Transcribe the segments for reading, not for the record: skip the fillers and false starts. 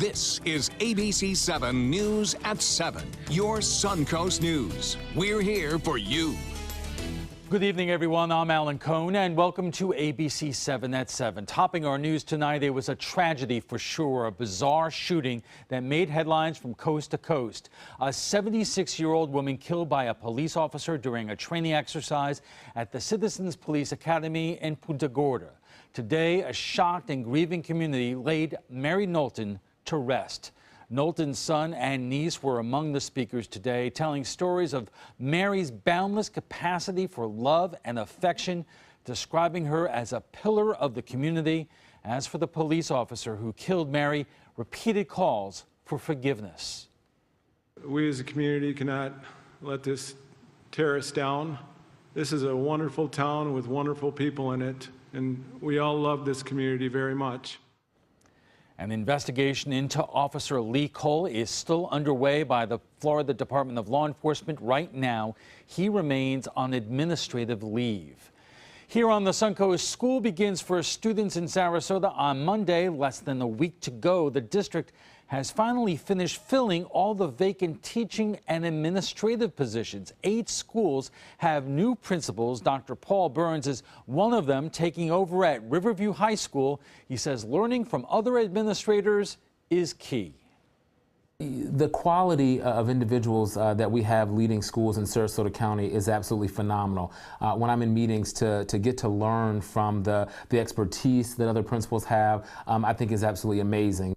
This is ABC 7 News at 7, your Suncoast News. We're here for you. Good evening, everyone. I'm Alan Cohn, and welcome to ABC 7 at 7. Topping our news tonight, there was a tragedy for sure, a bizarre shooting that made headlines from coast to coast. A 76-year-old woman killed by a police officer during a training exercise at the Citizens Police Academy in Punta Gorda. Today, a shocked and grieving community laid Mary Knowlton to rest. Knowlton's son and niece were among the speakers today, telling stories of Mary's boundless capacity for love and affection, describing her as a pillar of the community. As for the police officer who killed Mary, repeated calls for forgiveness. We as a community cannot let this tear us down. This is a wonderful town with wonderful people in it, and we all love this community very much. An investigation into Officer Lee Cole is still underway by the Florida Department of Law Enforcement. Right now, he remains on administrative leave. Here on the Suncoast, school begins for students in Sarasota on Monday. Less than a week to go. The district has finally finished filling all the vacant teaching and administrative positions. 8 schools have new principals. Dr. Paul Burns is one of them, taking over at Riverview High School. He says learning from other administrators is key. The quality of individuals that we have leading schools in Sarasota County is absolutely phenomenal. When I'm in meetings, to get to learn from the expertise that other principals have, I think is absolutely amazing.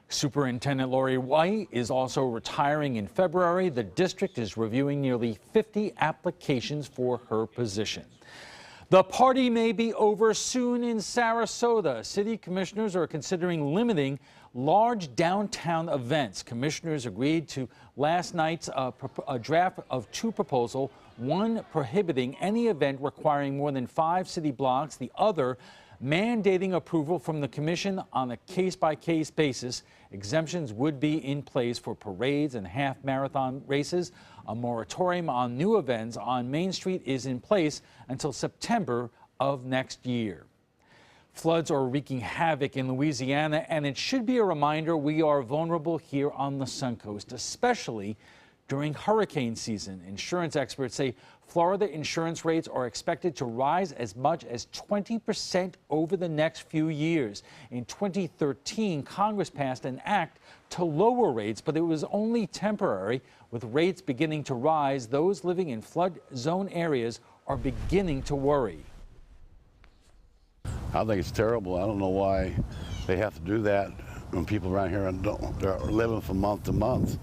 Superintendent Lori White is also retiring in February. The district is reviewing nearly 50 applications for her position. The party may be over soon in Sarasota. City commissioners are considering limiting large downtown events. Commissioners agreed to last night's a draft of 2 proposals, one prohibiting any event requiring more than 5 city blocks, the other mandating approval from the commission on a case-by-case basis. Exemptions would be in place for parades and half-marathon races. A moratorium on new events on Main Street is in place until September of next year. Floods are wreaking havoc in Louisiana, and it should be a reminder we are vulnerable here on the Suncoast, especially during hurricane season. Insurance experts say Florida insurance rates are expected to rise as much as 20% over the next few years. In 2013, Congress passed an act to lower rates, but it was only temporary. With rates beginning to rise, those living in flood zone areas are beginning to worry. I think it's terrible. I don't know why they have to do that when people around here they're living from month to month.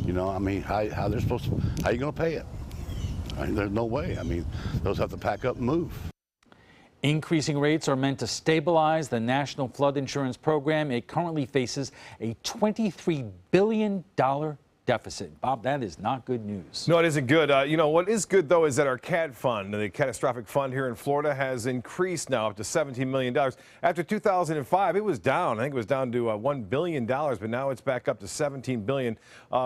You know, I mean, how they're supposed to, how are you going to pay it? I mean, there's no way. I mean, those have to pack up and move. Increasing rates are meant to stabilize the National Flood Insurance Program. It currently faces a $23 billion deficit. Bob, that is not good news. No, it isn't good. You know, what is good, though, is that our CAT fund, the catastrophic fund here in Florida, has increased now up to $17 million. After 2005, it was down. I think it was down to $1 billion, but now it's back up to $17 billion,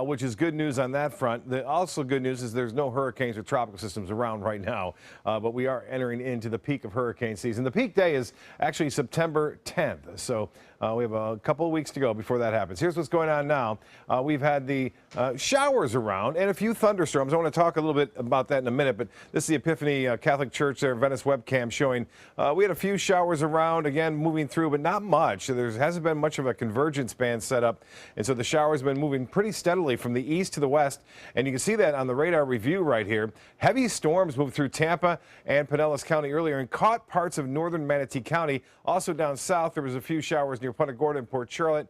which is good news on that front. The also good news is there's no hurricanes or tropical systems around right now, but we are entering into the peak of hurricane season. The peak day is actually September 10th, so we have a couple of weeks to go before that happens. Here's what's going on now. We've had the showers around and a few thunderstorms. I want to talk a little bit about that in a minute, but this is the Epiphany Catholic Church, their Venice webcam showing we had a few showers around, again, moving through, but not much. There hasn't been much of a convergence band set up, and so the showers have been moving pretty steadily from the east to the west, and you can see that on the radar review right here. Heavy storms moved through Tampa and Pinellas County earlier and caught parts of northern Manatee County. Also down south, there was a few showers near Punta Gorda and Port Charlotte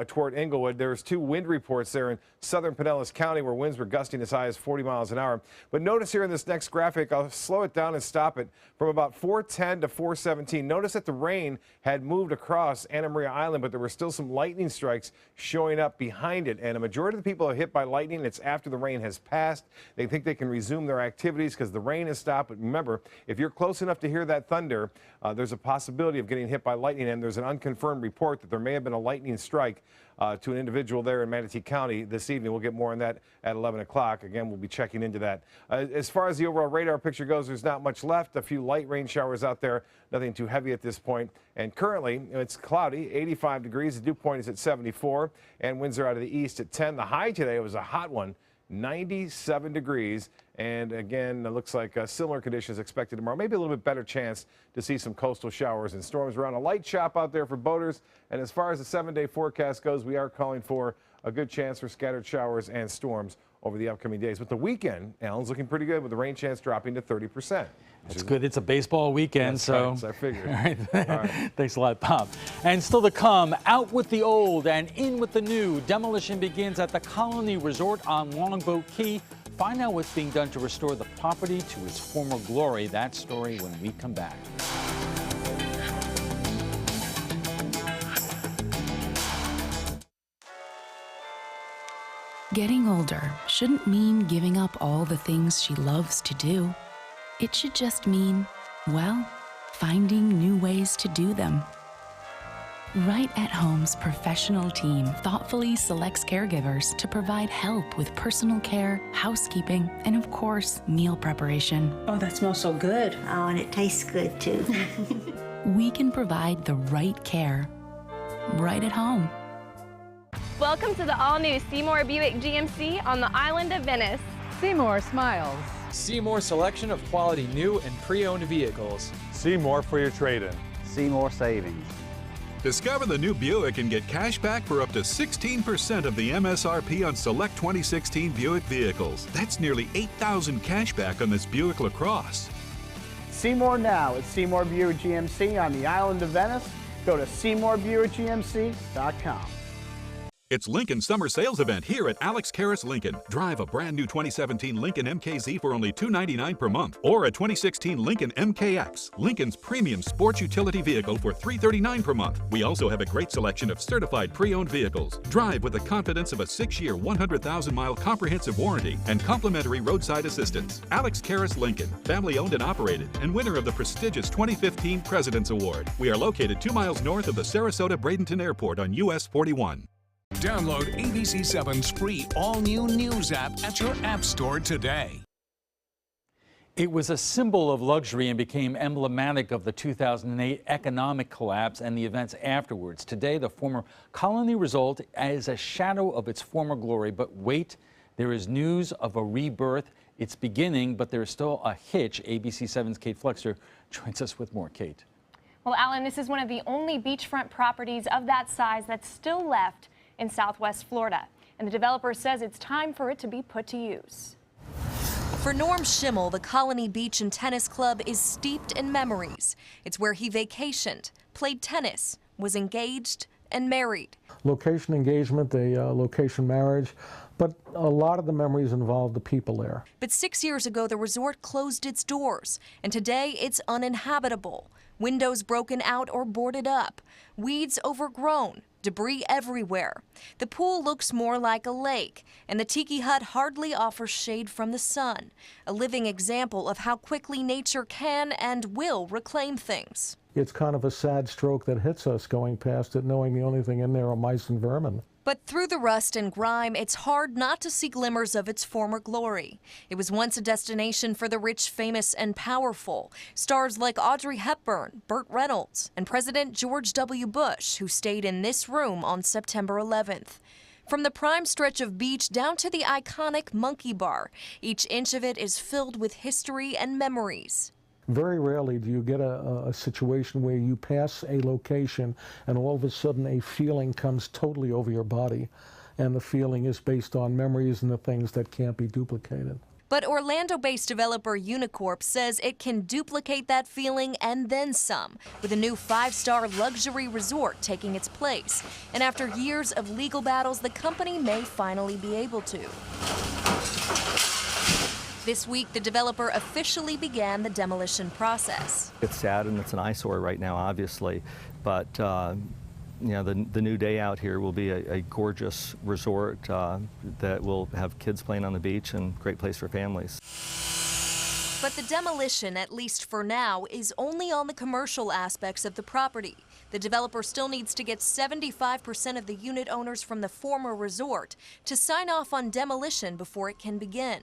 toward Englewood. There was 2 wind reports there in southern Pinellas County where winds were gusting as high as 40 miles an hour. But notice here in this next graphic, I'll slow it down and stop it, from about 4:10 to 4:17. Notice that the rain had moved across Anna Maria Island, but there were still some lightning strikes showing up behind it. And a majority of the people are hit by lightning. It's after the rain has passed. They think they can resume their activities because the rain has stopped. But remember, if you're close enough to hear that thunder, there's a possibility of getting hit by lightning, and there's an unconfirmed report report that there may have been a lightning strike to an individual there in Manatee County this evening. We'll get more on that at 11 o'clock. Again, we'll be checking into that. As far as the overall radar picture goes, there's not much left. A few light rain showers out there, nothing too heavy at this point. And currently, it's cloudy, 85 degrees. The dew point is at 74, and winds are out of the east at 10. The high today was a hot one, 97 degrees. And again, it looks like similar conditions expected tomorrow. Maybe a little bit better chance to see some coastal showers and storms around. A light chop out there for boaters. And as far as the 7-day forecast goes, we are calling for a good chance for scattered showers and storms over the upcoming days. But the weekend, Alan's looking pretty good with the rain chance dropping to 30%. That's good. It's a baseball weekend, so. Right, so I figured. All right. All right. Thanks a lot, Bob. And still to come, out with the old and in with the new. Demolition begins at the Colony Resort on Longboat Key. Find out what's being done to restore the property to its former glory. That story when we come back. Getting older shouldn't mean giving up all the things she loves to do. It should just mean, well, finding new ways to do them. Right at Home's professional team thoughtfully selects caregivers to provide help with personal care, housekeeping, and of course, meal preparation. Oh, that smells so good. Oh, and it tastes good too. We can provide the right care right at home. Welcome to the all-new Seymour Buick GMC on the island of Venice. Seymour smiles. Seymour selection of quality new and pre-owned vehicles. Seymour for your trade-in. Seymour savings. Discover the new Buick and get cash back for up to 16% of the MSRP on select 2016 Buick vehicles. That's nearly $8,000 cash back on this Buick LaCrosse. Seymour now at Seymour Buick GMC on the island of Venice. Go to SeymourBuickGMC.com. It's Lincoln's summer sales event here at Alex Karras Lincoln. Drive a brand new 2017 Lincoln MKZ for only $299 per month, or a 2016 Lincoln MKX, Lincoln's premium sports utility vehicle for $339 per month. We also have a great selection of certified pre-owned vehicles. Drive with the confidence of a 6-year, 100,000-mile comprehensive warranty and complimentary roadside assistance. Alex Karras Lincoln, family owned and operated, and winner of the prestigious 2015 President's Award. We are located 2 miles north of the Sarasota-Bradenton Airport on US 41. Download ABC7's free all-new news app at your app store today. It was a symbol of luxury and became emblematic of the 2008 economic collapse and the events afterwards. Today, the former Colony Resort is a shadow of its former glory. But wait, there is news of a rebirth. It's beginning, but there's still a hitch. ABC7's Kate Flexer joins us with more. Kate. Well, Alan, this is one of the only beachfront properties of that size that's still left in Southwest Florida, and the developer says it's time for it to be put to use. For Norm Schimmel, the Colony Beach and Tennis Club is steeped in memories. It's where he vacationed, played tennis, was engaged, and married. Location engagement, a location marriage, but a lot of the memories involve the people there. But 6 years ago, the resort closed its doors, and today it's uninhabitable. Windows broken out or boarded up, weeds overgrown, debris everywhere. The pool looks more like a lake, and the tiki hut hardly offers shade from the sun, a living example of how quickly nature can and will reclaim things. It's kind of a sad stroke that hits us going past it, knowing the only thing in there are mice and vermin. But through the rust and grime, it's hard not to see glimmers of its former glory. It was once a destination for the rich, famous, and powerful. Stars like Audrey Hepburn, Burt Reynolds, and President George W. Bush, who stayed in this room on September 11th. From the prime stretch of beach down to the iconic Monkey Bar, each inch of it is filled with history and memories. Very rarely do you get a situation where you pass a location and all of a sudden a feeling comes totally over your body, and the feeling is based on memories and the things that can't be duplicated. But Orlando-based developer Unicorp says it can duplicate that feeling and then some, with a new 5-star luxury resort taking its place. And after years of legal battles, the company may finally be able to. This week, the developer officially began the demolition process. It's sad and it's an eyesore right now, obviously, but you know, the new day out here will be a gorgeous resort that will have kids playing on the beach and great place for families. But the demolition, at least for now, is only on the commercial aspects of the property. The developer still needs to get 75% of the unit owners from the former resort to sign off on demolition before it can begin.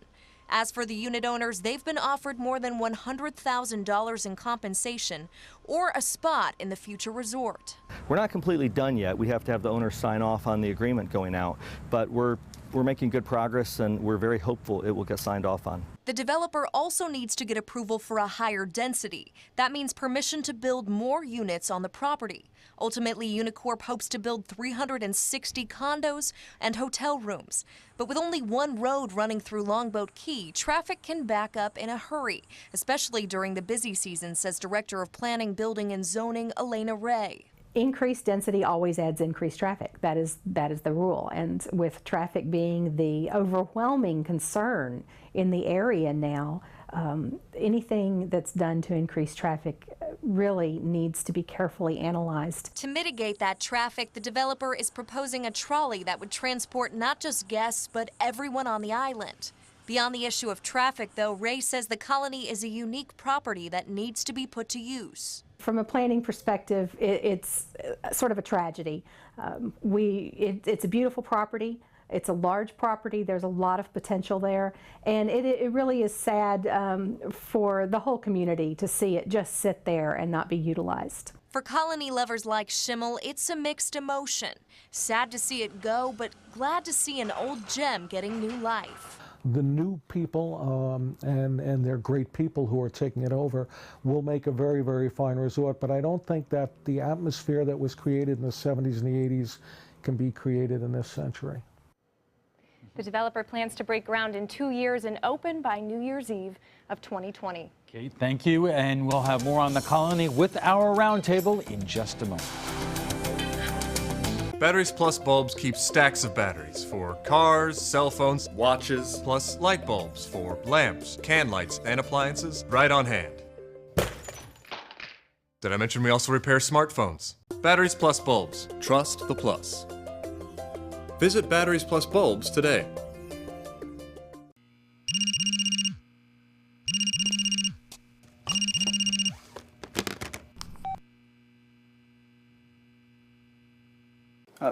As for the unit owners, they've been offered more than $100,000 in compensation or a spot in the future resort. We're not completely done yet. We have to have the owners sign off on the agreement going out, but we're making good progress and we're very hopeful it will get signed off on. The developer also needs to get approval for a higher density. That means permission to build more units on the property. Ultimately, Unicorp hopes to build 360 condos and hotel rooms. But with only one road running through Longboat Key, traffic can back up in a hurry, especially during the busy season, says Director of Planning, Building and Zoning, Elena Ray. Increased density always adds increased traffic. That is the rule. And with traffic being the overwhelming concern in the area now, anything that's done to increase traffic really needs to be carefully analyzed. To mitigate that traffic, the developer is proposing a trolley that would transport not just guests, but everyone on the island. Beyond the issue of traffic, though, Ray says the colony is a unique property that needs to be put to use. From a planning perspective, it's sort of a tragedy. It's a beautiful property. It's a large property. There's a lot of potential there. And it really is sad for the whole community to see it just sit there and not be utilized. For colony lovers like Schimmel, it's a mixed emotion. Sad to see it go, but glad to see an old gem getting new life. The new people and they're great people who are taking it over will make a very, very fine resort, but I don't think that the atmosphere that was created in the 70s and the 80s can be created in this century. The developer plans to break ground in 2 years and open by New Year's Eve of 2020. Kate, thank you, and we'll have more on the colony with our roundtable in just a moment. Batteries Plus bulbs keep stacks of batteries for cars, cell phones, watches, plus light bulbs for lamps, can lights, and appliances right on hand. Did I mention we also repair smartphones? Batteries Plus bulbs. Trust the plus. Visit Batteries Plus bulbs today.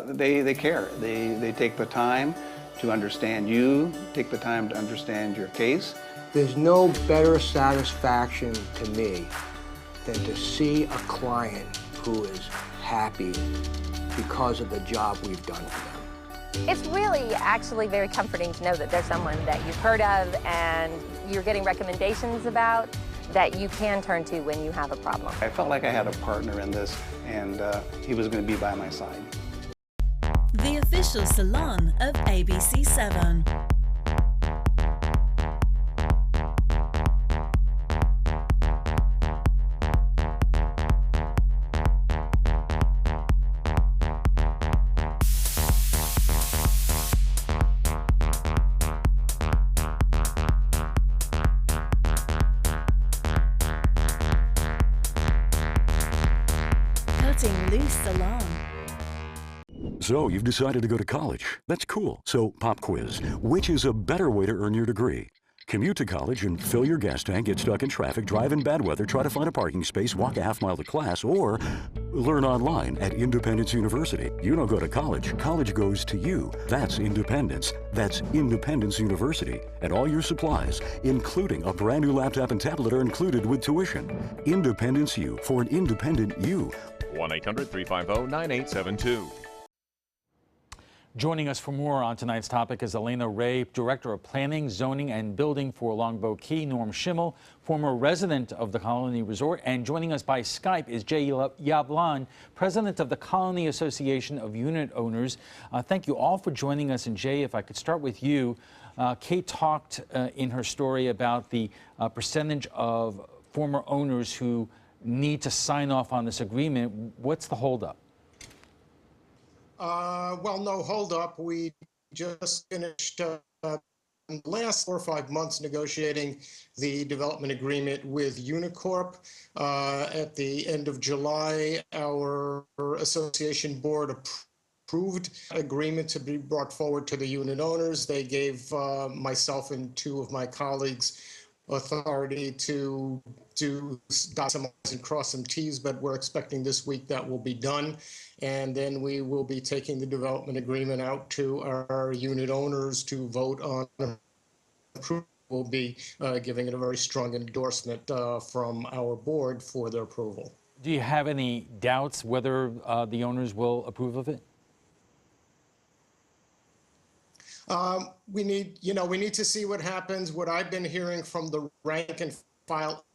They care. They take the time to understand you, take the time to understand your case. There's no better satisfaction to me than to see a client who is happy because of the job we've done for them. It's really actually very comforting to know that there's someone that you've heard of and you're getting recommendations about that you can turn to when you have a problem. I felt like I had a partner in this, and he was going to be by my side. The official salon of ABC7. Cutting Loose Salon. So you've decided to go to college. That's cool. So pop quiz. Which is a better way to earn your degree? Commute to college and fill your gas tank, get stuck in traffic, drive in bad weather, try to find a parking space, walk a half-mile to class, or learn online at Independence University. You don't go to college. College goes to you. That's independence. That's Independence University. And all your supplies, including a brand new laptop and tablet, are included with tuition. Independence U for an independent you. 1-800-350-9872. Joining us for more on tonight's topic is Elena Ray, Director of Planning, Zoning, and Building for Longboat Key, Norm Schimmel, former resident of the Colony Resort, and joining us by Skype is Jay Yavlan, President of the Colony Association of Unit Owners. Thank you all for joining us. And Jay, if I could start with you. Kate talked in her story about the percentage of former owners who need to sign off on this agreement. What's the holdup? Well, no, hold up. We just finished in the last 4 or 5 months negotiating the development agreement with Unicorp. At the end of July, our association board approved agreement to be brought forward to the unit owners. They gave myself and 2 of my colleagues authority to dot some I's and cross some T's, but we're expecting this week that will be done. And then we will be taking the development agreement out to our unit owners to vote on approval. We'll be giving it a very strong endorsement from our board for their approval. Do you have any doubts whether the owners will approve of it? We need to see what happens. What I've been hearing from the rank and file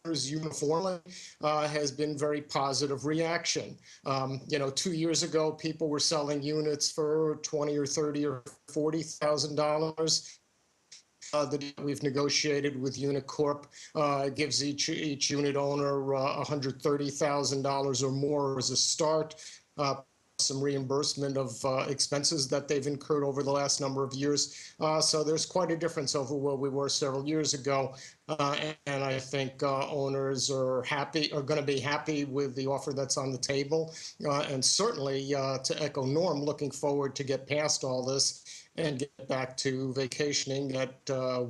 owners uniformly has been very positive reaction. 2 years ago, people were selling units for $20,000 or $30,000 or $40,000. That we've negotiated with Unicorp gives each unit owner $130,000 or more as a start. Some reimbursement of expenses that they've incurred over the last number of years. So there's quite a difference over where we were several years ago. And I think owners are going to be happy with the offer that's on the table. And certainly, to echo Norm, looking forward to get past all this and get back to vacationing at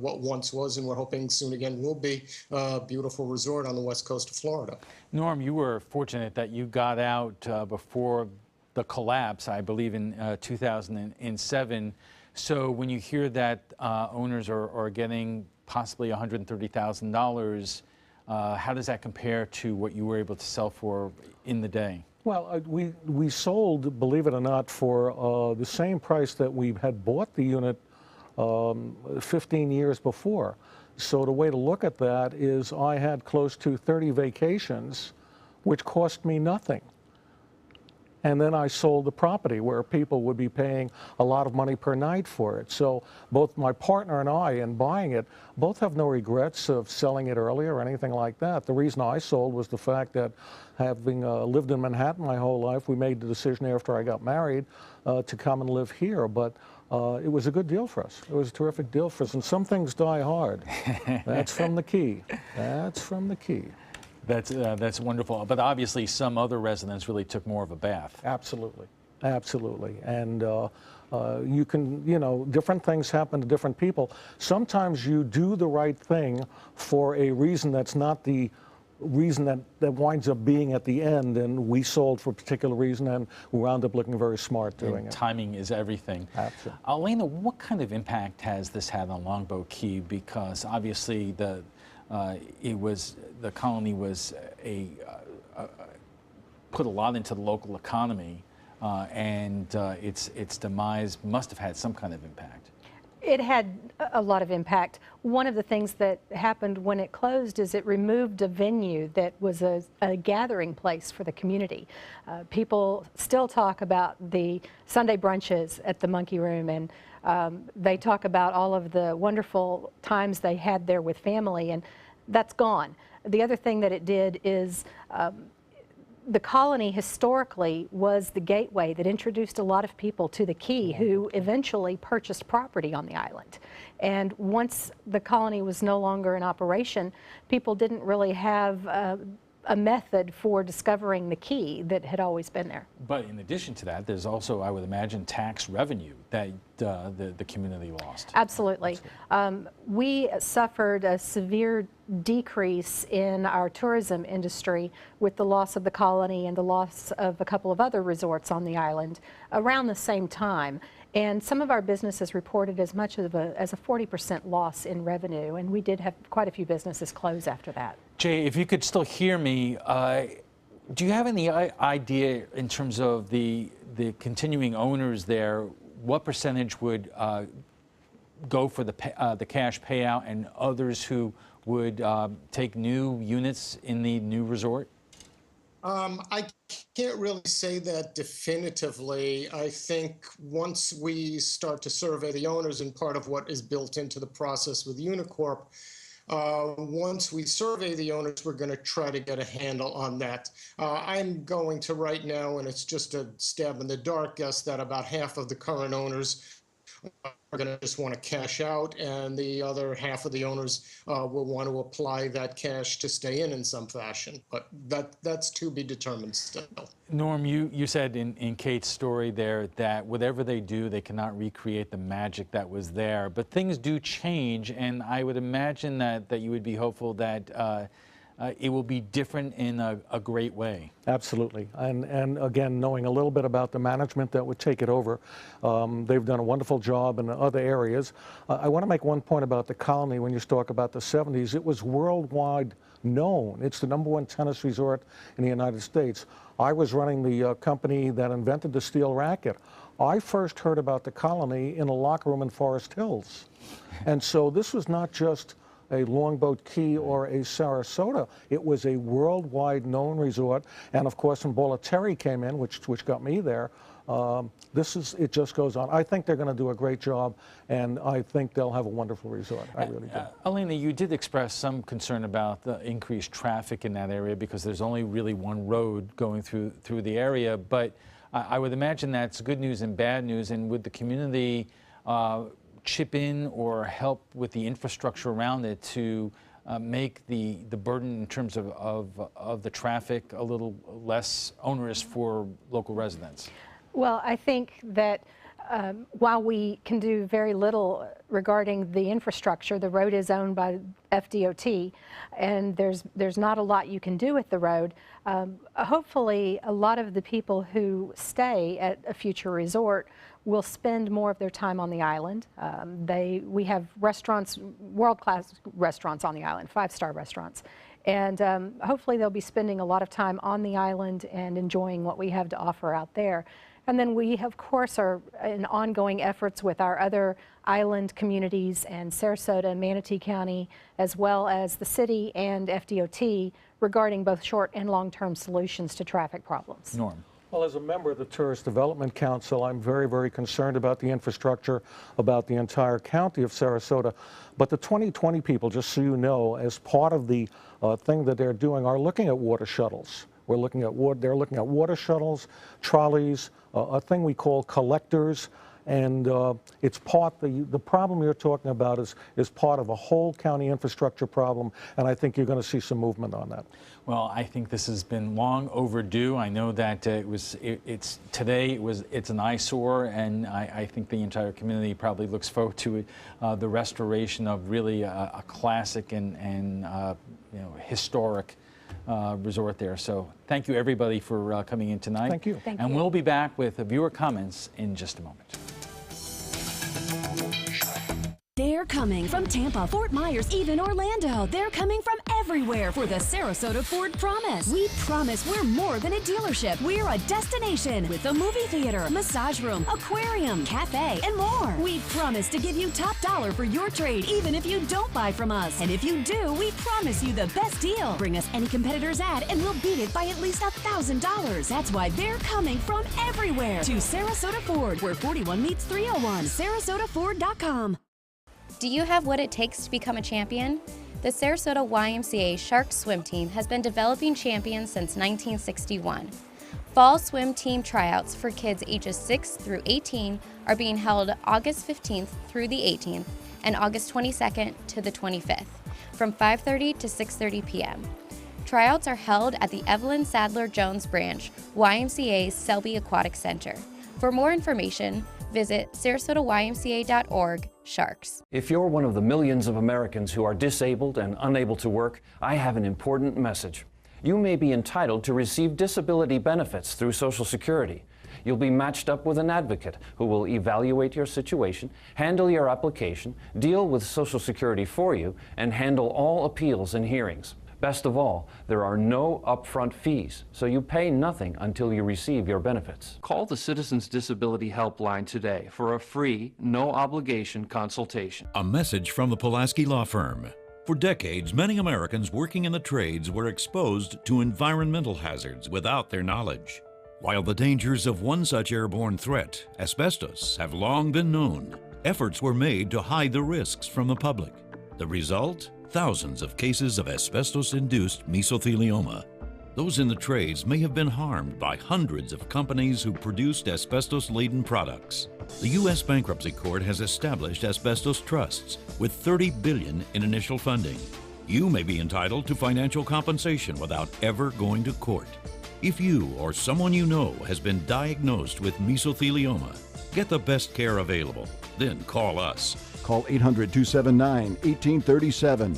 what once was, and we're hoping soon again will be, a beautiful resort on the west coast of Florida. Norm, you were fortunate that you got out before the collapse, I believe in 2007. So when you hear that owners are getting possibly $130,000, how does that compare to what you were able to sell for in the day? Well, we sold, believe it or not, for the same price that we had bought the unit 15 years before. So the way to look at that is I had close to 30 vacations, which cost me nothing. And then I sold the property where people would be paying a lot of money per night for it. So both my partner and I, in buying it, both have no regrets of selling it earlier or anything like that. The reason I sold was the fact that having lived in Manhattan my whole life, we made the decision after I got married to come and live here. But it was a good deal for us. It was a terrific deal for us. And some things die hard. That's from the key. That's from the key. That's wonderful. But obviously, some other residents really took more of a bath. Absolutely, absolutely. And you can, different things happen to different people. Sometimes you do the right thing for a reason that's not the reason that winds up being at the end, and we sold for a particular reason, and we wound up looking very smart doing it. Timing is everything. Absolutely. Elena, what kind of impact has this had on Longboat Key? Because obviously the colony was put a lot into the local economy, and its demise must have had some kind of impact. It had a lot of impact. One of the things that happened when it closed is it removed a venue that was a gathering place for the community. People still talk about the Sunday brunches at the Monkey Room, and they talk about all of the wonderful times they had there with family, and that's gone. The other thing that it did is the colony historically was the gateway that introduced a lot of people to the Key who eventually purchased property on the island. And once the colony was no longer in operation, people didn't really have a method for discovering the Key that had always been there. But in addition to that, there's also, I would imagine, tax revenue that the community lost. Absolutely. We suffered a severe decrease in our tourism industry with the loss of the colony and the loss of a couple of other resorts on the island around the same time. And some of our businesses reported as much as a 40% loss in revenue, and we did have quite a few businesses close after that. Jay, if you could still hear me, do you have any idea in terms of the continuing owners there, what percentage would go for the cash payout and others who would take new units in the new resort? I can't really say that definitively. I think once we start to survey the owners, and part of what is built into the process with Unicorp, once we survey the owners, we're going to try to get a handle on that. I'm going to right now, and it's just a stab in the dark, guess that about half of the current owners are going to just want to cash out, and the other half of the owners will want to apply that cash to stay in some fashion. But that's to be determined still. Norm, you said in Kate's story there that whatever they do, they cannot recreate the magic that was there. But things do change, and I would imagine that you would be hopeful that it will be different in a great way. Absolutely. And again, knowing a little bit about the management that would take it over, they've done a wonderful job in other areas. I want to make one point about the Colony. When you talk about the 70s, it was worldwide known. It's the #1 tennis resort in the United States. I was running the company that invented the steel racket. I first heard about the Colony in a locker room in Forest Hills. And so this was not just a Longboat Key or a Sarasota. It was a worldwide known resort. And of course, when Bollettieri came in, which got me there, it just goes on. I think they're going to do a great job, and I think they'll have a wonderful resort. I really do. Elena, you did express some concern about the increased traffic in that area because there's only really one road going through the area. But I would imagine that's good news and bad news. And would the community chip in or help with the infrastructure around it to make the burden in terms of the traffic a little less onerous for local residents? Well, I think that while we can do very little regarding the infrastructure, the road is owned by FDOT, and there's not a lot you can do with the road. Hopefully, a lot of the people who stay at a future resort will spend more of their time on the island. We have restaurants, world-class restaurants on the island, 5-star restaurants. And hopefully they'll be spending a lot of time on the island and enjoying what we have to offer out there. And then we, of course, are in ongoing efforts with our other island communities and Sarasota and Manatee County, as well as the city and FDOT regarding both short and long-term solutions to traffic problems. Norm. Well, as a member of the Tourist Development Council, I'm very, very concerned about the infrastructure, about the entire county of Sarasota. But the 2020 people, just so you know, as part of the thing that they're doing, are looking at water shuttles. They're looking at water shuttles, trolleys, a thing we call collectors. And it's the problem you're talking about is part of a whole county infrastructure problem, and I think you're going to see some movement on that. Well, I think this has been long overdue. I know that it's an eyesore, and I think the entire community probably looks forward to the restoration of really a classic and historic resort there. So thank you everybody for coming in tonight. Thank you. And we'll be back with viewer comments in just a moment. They're coming from Tampa, Fort Myers, even Orlando. They're coming from everywhere for the Sarasota Ford Promise. We promise we're more than a dealership. We're a destination with a movie theater, massage room, aquarium, cafe, and more. We promise to give you top dollar for your trade, even if you don't buy from us. And if you do, we promise you the best deal. Bring us any competitor's ad and we'll beat it by at least $1,000. That's why they're coming from everywhere to Sarasota Ford, where 41 meets 301. SarasotaFord.com. Do you have what it takes to become a champion? The Sarasota YMCA Shark Swim Team has been developing champions since 1961. Fall swim team tryouts for kids ages 6 through 18 are being held August 15th through the 18th and August 22nd to the 25th from 5:30 to 6:30 p.m. Tryouts are held at the Evelyn Sadler Jones branch, YMCA's Selby Aquatic Center. For more information, visit SarasotaYMCA.org/sharks. If you're one of the millions of Americans who are disabled and unable to work, I have an important message. You may be entitled to receive disability benefits through Social Security. You'll be matched up with an advocate who will evaluate your situation, handle your application, deal with Social Security for you, and handle all appeals and hearings. Best of all, there are no upfront fees, so you pay nothing until you receive your benefits. Call the Citizens Disability Helpline today for a free, no-obligation consultation. A message from the Pulaski Law Firm. For decades, many Americans working in the trades were exposed to environmental hazards without their knowledge. While the dangers of one such airborne threat, asbestos, have long been known, efforts were made to hide the risks from the public. The result? Thousands of cases of asbestos-induced mesothelioma. Those in the trades may have been harmed by hundreds of companies who produced asbestos-laden products. The U.S. Bankruptcy Court has established asbestos trusts with $30 billion in initial funding. You may be entitled to financial compensation without ever going to court. If you or someone you know has been diagnosed with mesothelioma, get the best care available. Then call us. Call 800-279-1837.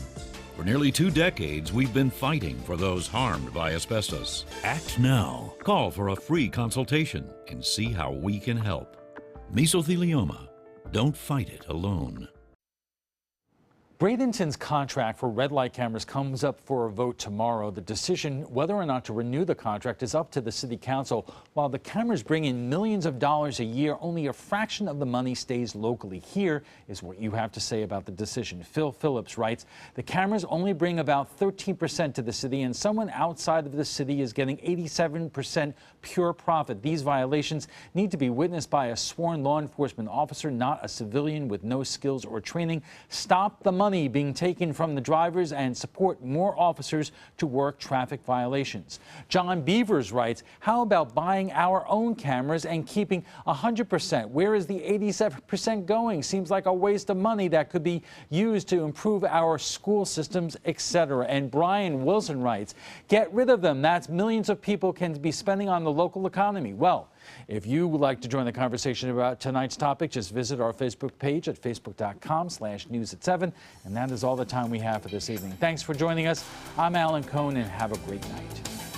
For nearly 2 decades, we've been fighting for those harmed by asbestos. Act now. Call for a free consultation and see how we can help. Mesothelioma. Don't fight it alone. Bradenton's contract for red light cameras comes up for a vote tomorrow. The decision whether or not to renew the contract is up to the city council. While the cameras bring in millions of dollars a year, only a fraction of the money stays locally. Here is what you have to say about the decision. Phil Phillips writes, the cameras only bring about 13% to the city, and someone outside of the city is getting 87% pure profit. These violations need to be witnessed by a sworn law enforcement officer, not a civilian with no skills or training. Stop the money being taken from the drivers and support more officers to work traffic violations. John Beavers writes, how about buying our own cameras and keeping 100%? Where is the 87% going? Seems like a waste of money that could be used to improve our school systems, etc. And Brian Wilson writes, get rid of them. That's millions of people can be spending on the local economy. Well, if you would like to join the conversation about tonight's topic, just visit our Facebook page at facebook.com/news@7. And that is all the time we have for this evening. Thanks for joining us. I'm Alan Cohn, and have a great night.